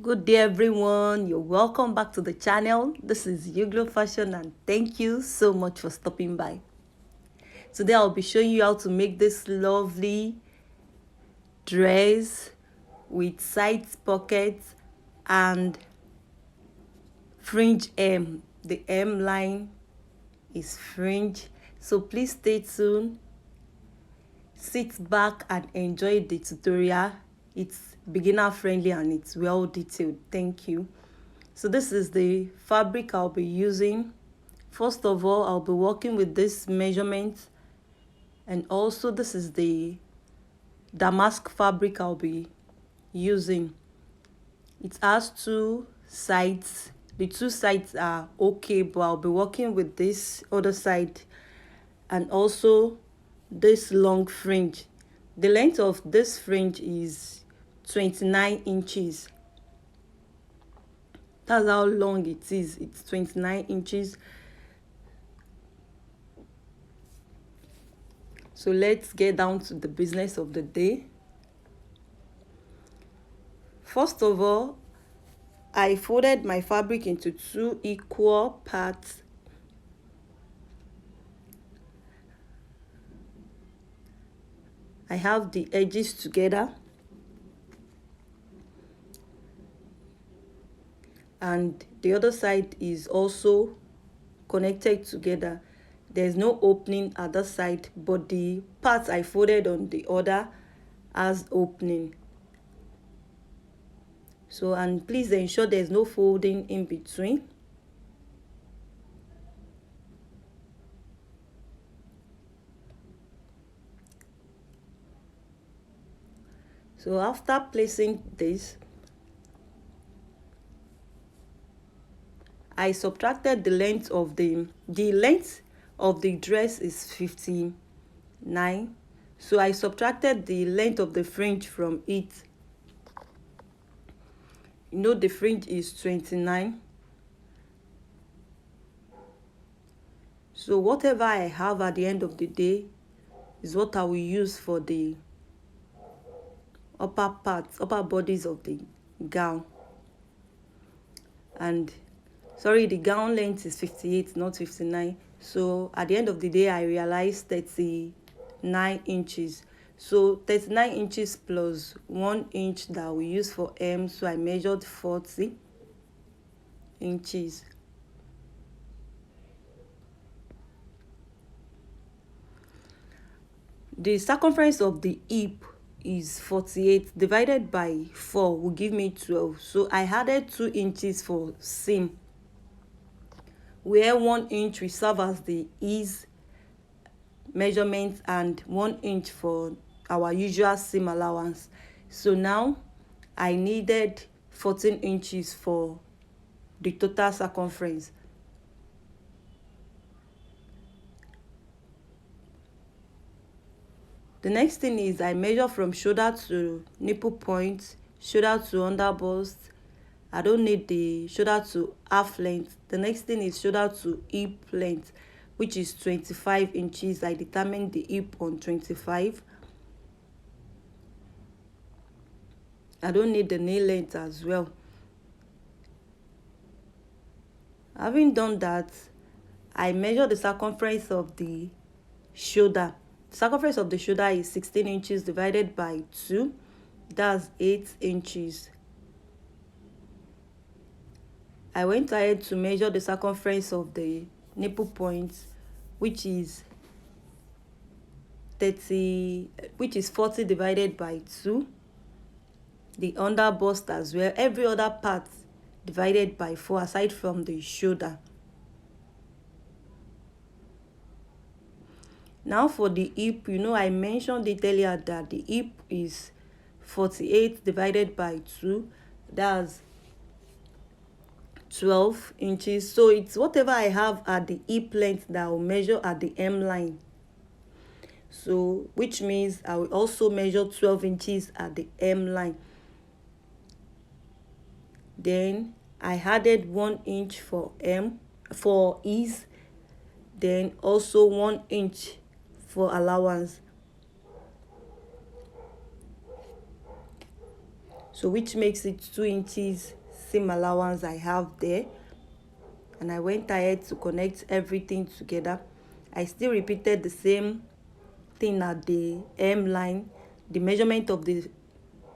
Good day everyone, you're welcome back to the channel. This is Yuglo Fashion and thank you so much for stopping by. Today I'll be showing you how to make this lovely dress with side pockets and fringe hem. The hem line is fringe, so please stay tuned. Sit back and enjoy the tutorial. It's beginner friendly and it's well detailed. Thank you. So this is the fabric I'll be using. First of all, I'll be working with this measurement, and also this is the damask fabric I'll be using. It has two sides. The two sides are okay, but I'll be working with this other side and also this long fringe. The length of this fringe is 29 inches. That's how long it is. It's 29 inches. So let's get down to the business of the day. First of all, I folded my fabric into two equal parts. I have the edges together, and the other side is also connected together. There's no opening at the side, but the parts I folded on the other has opening. So, and please ensure there's no folding in between. So after placing this, I subtracted the length of the length of the dress is 59. So I subtracted the length of the fringe from it. You know the fringe is 29. So whatever I have at the end of the day is what I will use for the upper parts, upper bodies of the gown. And sorry, the gown length is 58, not 59. So at the end of the day, I realized 39 inches. So 39 inches plus 1 inch that we use for hem. So I measured 40 inches. The circumference of the hip is 48 divided by 4 will give me 12. So I added 2 inches for seam, where 1 inch will serve as the ease measurement and 1 inch for our usual seam allowance. So now I needed 14 inches for the total circumference. The next thing is I measure from shoulder to nipple point, shoulder to under bust. I don't need the shoulder to half length. The next thing is shoulder to hip length, which is 25 inches. I determined the hip on 25. I don't need the knee length as well. Having done that, I measure the circumference of the shoulder. The circumference of the shoulder is 16 inches divided by 2. That's 8 inches. I went ahead to measure the circumference of the nipple point, which is 40 divided by 2. The under bust as well. Every other part divided by 4 aside from the shoulder. Now for the hip, you know I mentioned it earlier that the hip is 48 divided by 2. That's 12 inches. So it's whatever I have at the hip length that I will measure at the hem line. So which means I will also measure 12 inches at the hem line. Then I added 1 inch for ease. Then also 1 inch for allowance. so which makes it 2 inches seam allowance I have there. And I went ahead to connect everything together. I still repeated the same thing at the hem line. The measurement of the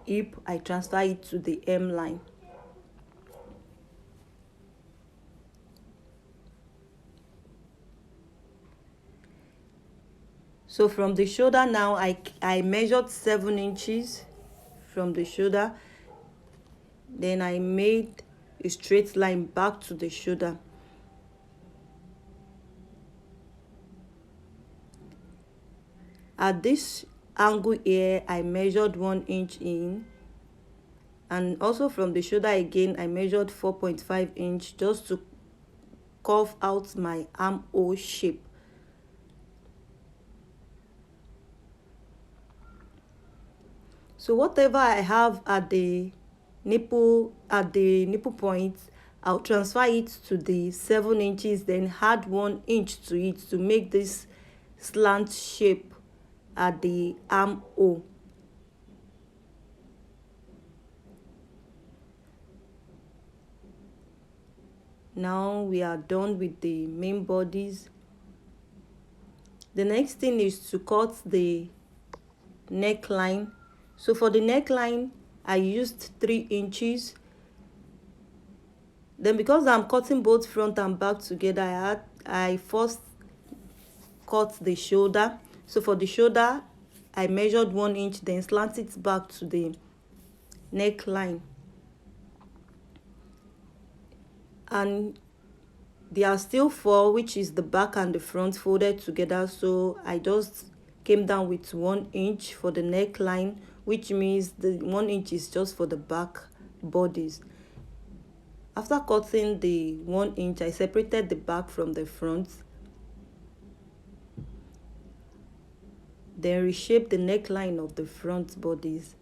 hip, I transfer it to the hem line. So from the shoulder now, I measured 7 inches from the shoulder. Then I made a straight line back to the shoulder. At this angle here, I measured 1 inch in. And also from the shoulder again, I measured 4.5 inch just to curve out my armhole shape. So whatever I have at the nipple point, I'll transfer it to the 7 inches, then add 1 inch to it to make this slant shape at the armhole. Now we are done with the main bodies. The next thing is to cut the neckline. So for the neckline, I used 3 inches. Then because I'm cutting both front and back together, I first cut the shoulder. So for the shoulder, I measured 1 inch, then slant it back to the neckline. And there are still 4, which is the back and the front folded together. So I just came down with 1 inch for the neckline, which means the 1 inch is just for the back bodies. After cutting the 1 inch, I separated the back from the front. Then reshaped the neckline of the front bodies.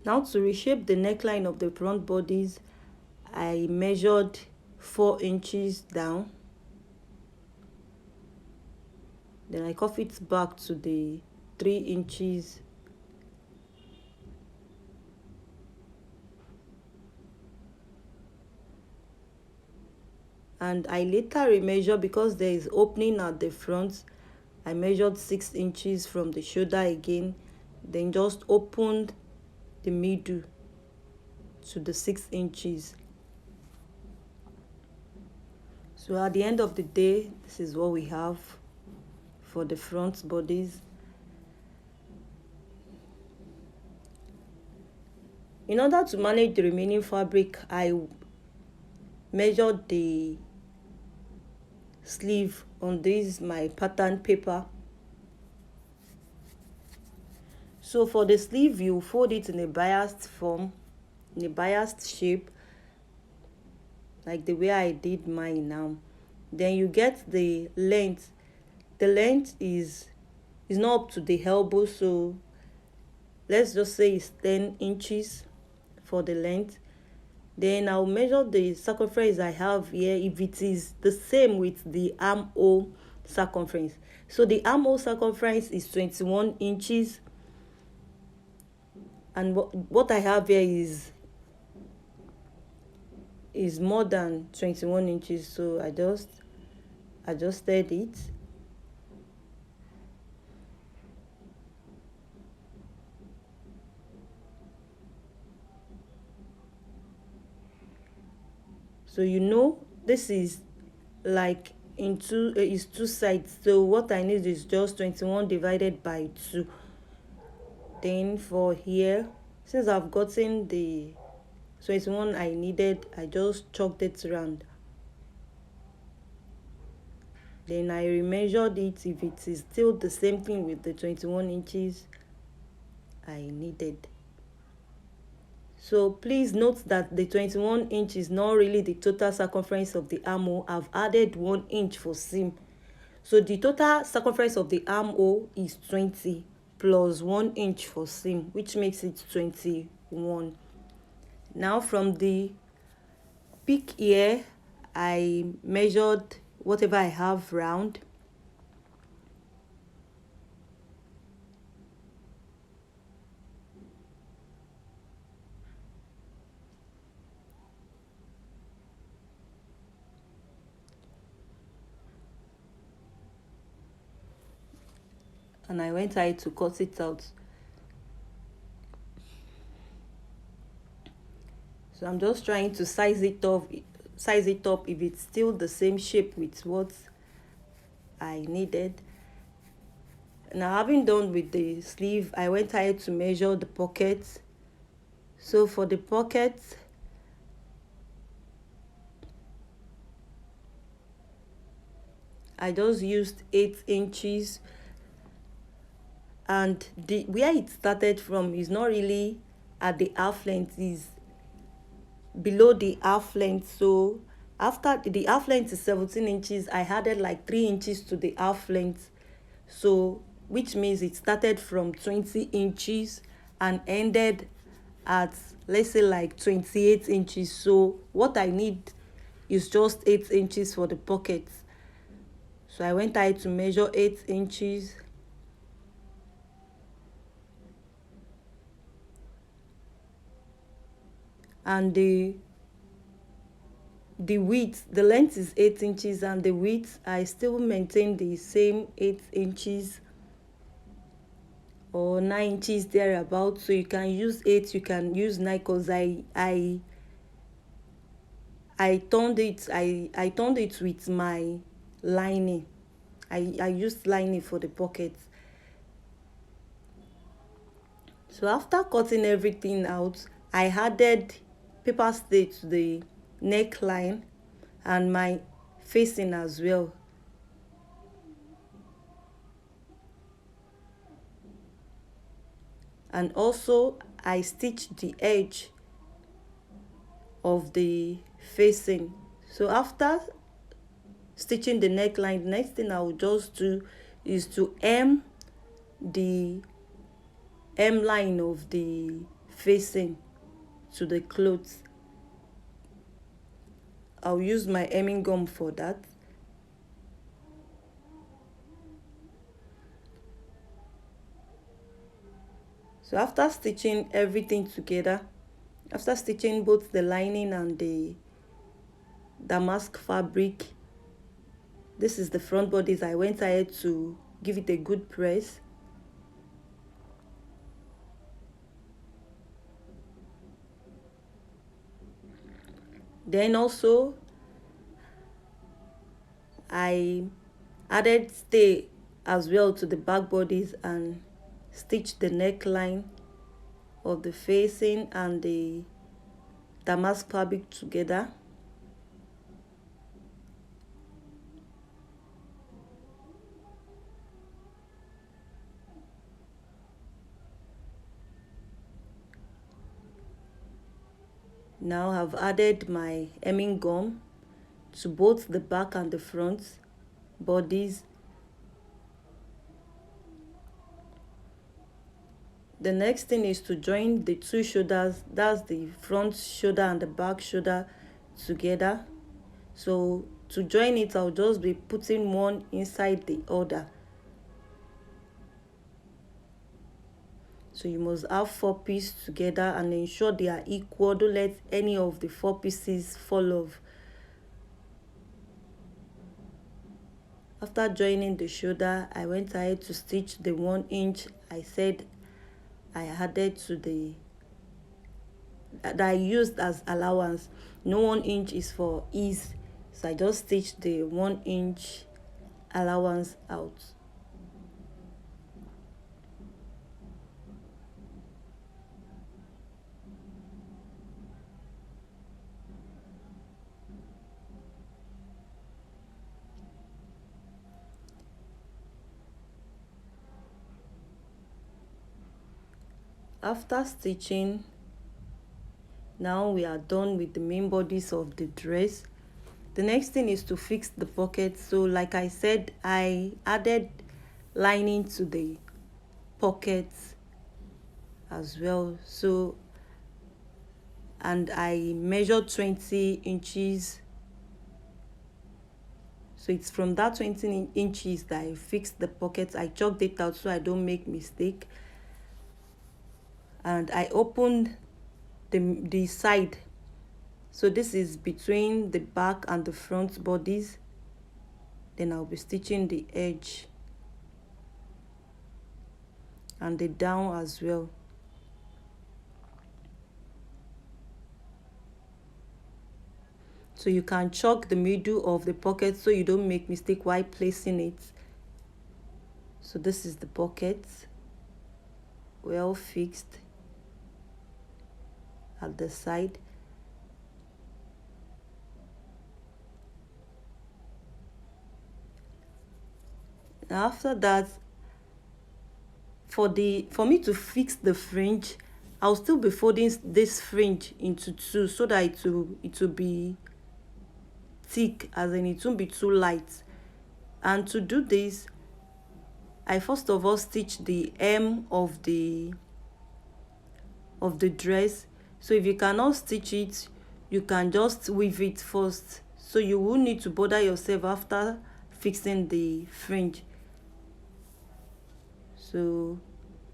Now to reshape the neckline of the front bodies, I measured 4 inches down. Then I cuff it back to the 3 inches. And I later remeasure because there is opening at the front. I measured 6 inches from the shoulder again, then just opened the middle to the 6 inches. So at the end of the day, this is what we have for the front bodies. In order to manage the remaining fabric, I measured the sleeve on this my pattern paper. So for the sleeve, you fold it in a biased form, in a biased shape, like the way I did mine now. Then you get the length. The length is not up to the elbow, so let's just say it's 10 inches for the length. Then I'll measure the circumference I have here if it is the same with the armhole circumference. So the armhole circumference is 21 inches. And what I have here is more than 21 inches. So I just adjusted it. So this is like is 2 sides. So what I need is just 21 divided by 2. Then for here, since I've gotten the 21 I needed, I just chalked it around. Then I remeasured it if it is still the same thing with the 21 inches I needed. So please note that the 21 inch is not really the total circumference of the armhole. I've added 1 inch for seam. So the total circumference of the armhole is 20 plus 1 inch for seam, which makes it 21. Now from the peak here, I measured whatever I have round. And I went ahead to cut it out. So I'm just trying to size it up if it's still the same shape with what I needed. Now, having done with the sleeve, I went ahead to measure the pockets. So for the pockets, I just used 8 inches, and the where it started from is not really at the half length, is below the half length. So after the half length is 17 inches, I added like 3 inches to the half length, so which means it started from 20 inches and ended at, let's say, like 28 inches. So what I need is just 8 inches for the pockets. So I went ahead to measure 8 inches, and the width, the length is 8 inches, and the width, I still maintain the same 8 inches or 9 inches thereabouts. So you can use 8, you can use 9, because I turned it with my lining. I used lining for the pockets. So after cutting everything out, I added paper stay to the neckline and my facing as well. And also I stitched the edge of the facing. So after stitching the neckline, the next thing I will just do is to hem the hem line of the facing to the clothes. I'll use my hemming gum for that. So after stitching everything together, after stitching both the lining and the damask fabric, this is the front bodice, I went ahead to give it a good press. Then also I added stay as well to the back bodies and stitched the neckline of the facing and the damask fabric together. Now I've added my hemming gum to both the back and the front bodies. The next thing is to join the two shoulders, that's the front shoulder and the back shoulder, together. So to join it, I'll just be putting one inside the other. So you must have 4 pieces together and ensure they are equal. Don't let any of the 4 pieces fall off. After joining the shoulder, I went ahead to stitch the 1 inch I said I added to the that I used as allowance. No 1 inch is for ease, so I just stitched the 1 inch allowance out. After stitching, now we are done with the main bodies of the dress. The next thing is to fix the pockets. So like I said, I added lining to the pockets as well. So and I measured 20 inches. So it's from that 20 inches that I fixed the pockets. I chalked it out so I don't make mistake. And I opened the side. So this is between the back and the front bodies. Then I'll be stitching the edge and the down as well. So you can chalk the middle of the pocket so you don't make mistake while placing it. So this is the pocket, well fixed at the side. After that, for me to fix the fringe, I'll still be folding this fringe into two so that it will be thick, as in it won't be too light. And to do this, I first of all stitch the hem of the dress. So if you cannot stitch it, you can just weave it first, so you won't need to bother yourself after fixing the fringe. So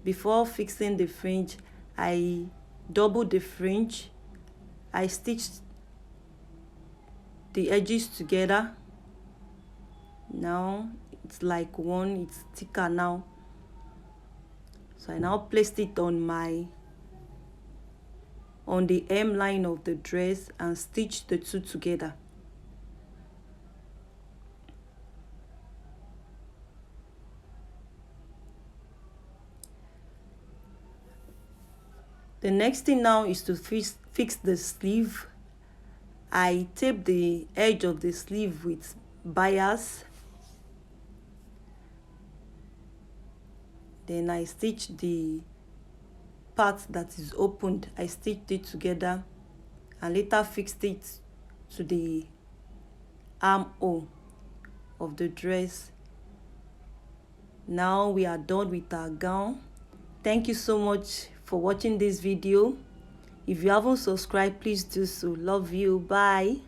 before fixing the fringe, I doubled the fringe. I stitched the edges together. Now it's like one, it's thicker now. So I now placed it on the hem line of the dress and stitched the two together. The next thing now is to fix the sleeve. I tape the edge of the sleeve with bias. Then I stitch the part that is opened. I stitched it together and later fixed it to the armhole of the dress. Now we are done with our gown. Thank you so much for watching this video. If you haven't subscribed, please do so. Love you. Bye.